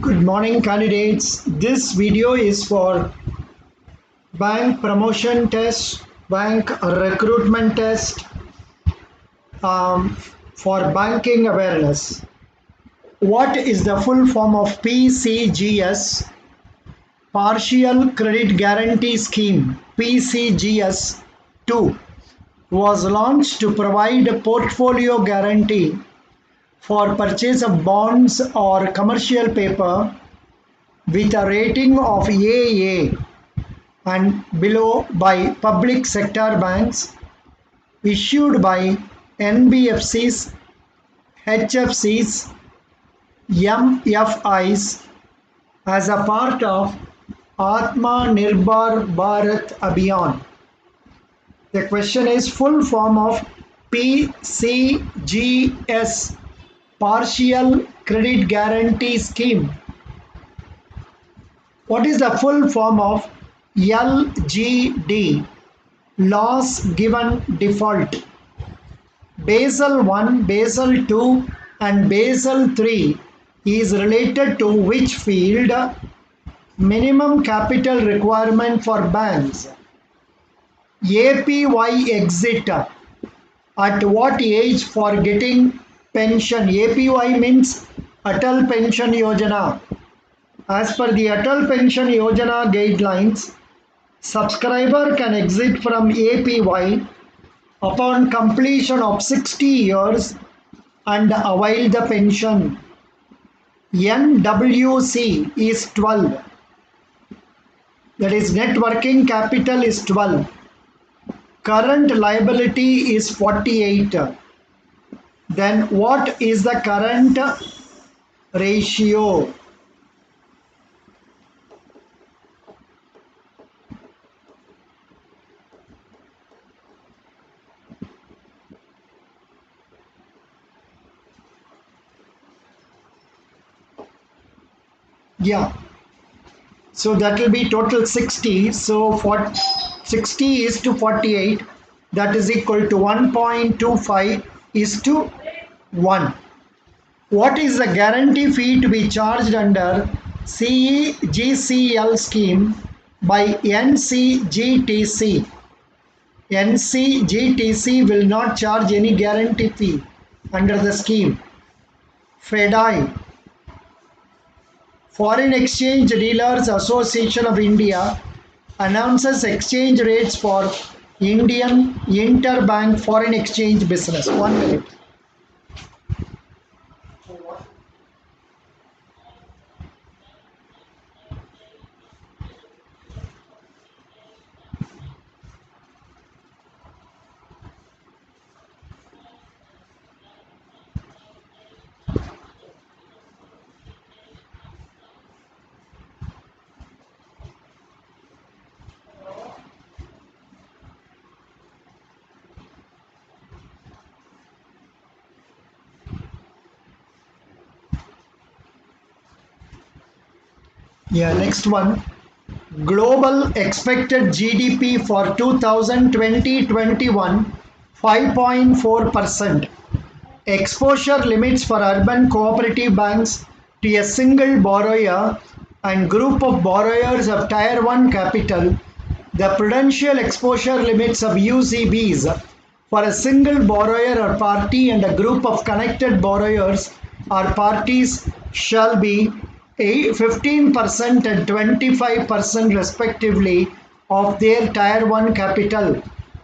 Good morning, candidates. This video is for bank promotion test, bank recruitment test um, for banking awareness. What is the full form of PCGS? Partial Credit Guarantee Scheme PCGS 2 was launched to provide a portfolio guarantee for purchase of bonds or commercial paper with a rating of AA and below by public sector banks issued by NBFCs, HFCs, MFIs as a part of Atma Bharat Abhiyan. The question is full form of PCGS, Partial Credit Guarantee Scheme. What is the full form of LGD, Loss Given Default? Basel 1, Basel 2 and Basel 3 is related to which field? Minimum capital requirement for banks. APY exit at what age for getting pension? APY means Atal Pension Yojana. As per the Atal Pension Yojana guidelines, subscriber can exit from APY upon completion of 60 years and avail the pension. NWC is 12. That is, net working capital is 12. Current liability is 48. Then what is the current ratio? Yeah, so that will be total 60. So for 60 is to 48, that is equal to 1.25 is to 1. What is the guarantee fee to be charged under CEGCL scheme by NCGTC? NCGTC will not charge any guarantee fee under the scheme. FEDI, Foreign Exchange Dealers Association of India, announces exchange rates for Indian interbank foreign exchange business. 1 minute. Yeah, next one. Global expected GDP for 2020-21 5.4%. Exposure limits for urban cooperative banks to a single borrower and group of borrowers of Tier 1 capital. The prudential exposure limits of UCBs for a single borrower or party and a group of connected borrowers or parties shall be 15% and 25% respectively of their Tier 1 capital.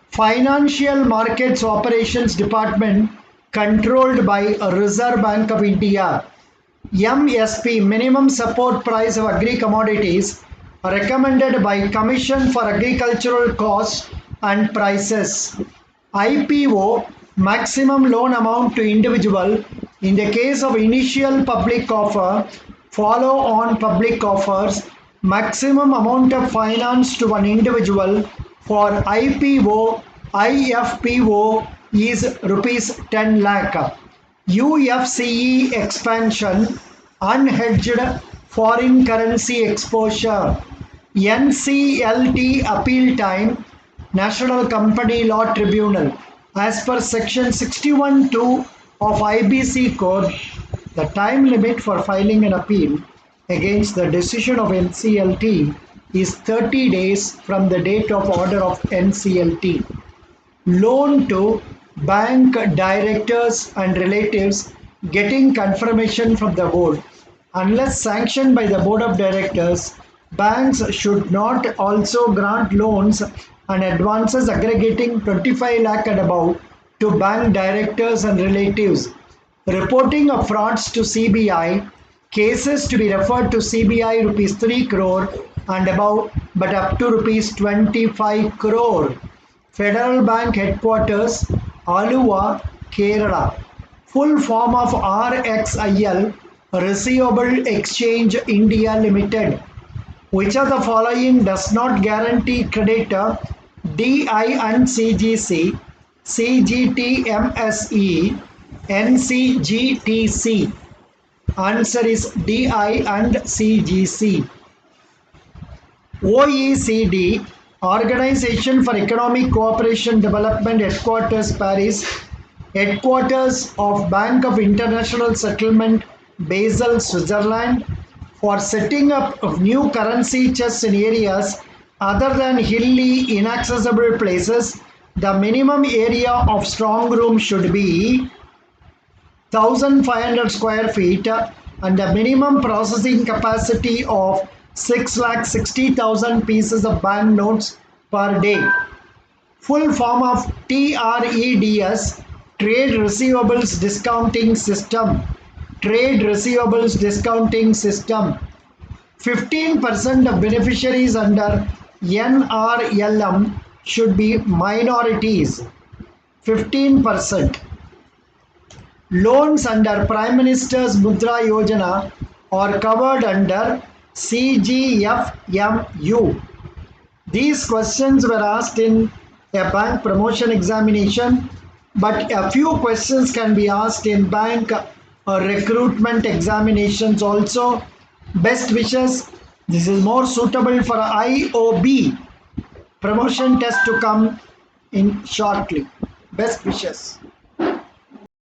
Financial Markets Operations Department controlled by Reserve Bank of India. MSP, Minimum Support Price of Agri Commodities, recommended by Commission for Agricultural Costs and Prices. IPO, maximum loan amount to individual in the case of initial public offer, follow on public offers, maximum amount of finance to an individual for IPO, IFPO is rupees 10 lakh. UFCE expansion, unhedged foreign currency exposure. NCLT appeal time, National Company Law Tribunal. As per section 61(2) of IBC code, the time limit for filing an appeal against the decision of NCLT is 30 days from the date of order of NCLT. Loan to bank directors and relatives getting confirmation from the board. Unless sanctioned by the board of directors, banks should not also grant loans and advances aggregating 25 lakh and above to bank directors and relatives. Reporting of frauds to CBI, cases to be referred to CBI rupees 3 crore and above but up to rupees 25 crore. Federal Bank Headquarters, Aluva, Kerala. Full form of RXIL, Receivable Exchange India Limited. Which of the following does not guarantee creditor DI and CGC, CGTMSE, NCGTC? Answer is DI and CGC. OECD, Organization for Economic Cooperation Development Headquarters, Paris, headquarters of Bank of International Settlement, Basel, Switzerland, for setting up of new currency chests in areas other than hilly, inaccessible places. The minimum area of strong room should be 1500 square feet and the minimum processing capacity of 6,60,000 pieces of banknotes per day. Full form of TREDS, Trade Receivables Discounting System. Trade Receivables Discounting System. 15% of beneficiaries under NRLM should be minorities. 15%. Loans under Prime Minister's Mudra Yojana are covered under CGFMU. These questions were asked in a bank promotion examination, but a few questions can be asked in bank recruitment examinations also. Best wishes. This is more suitable for IOB promotion test to come in shortly. Best wishes.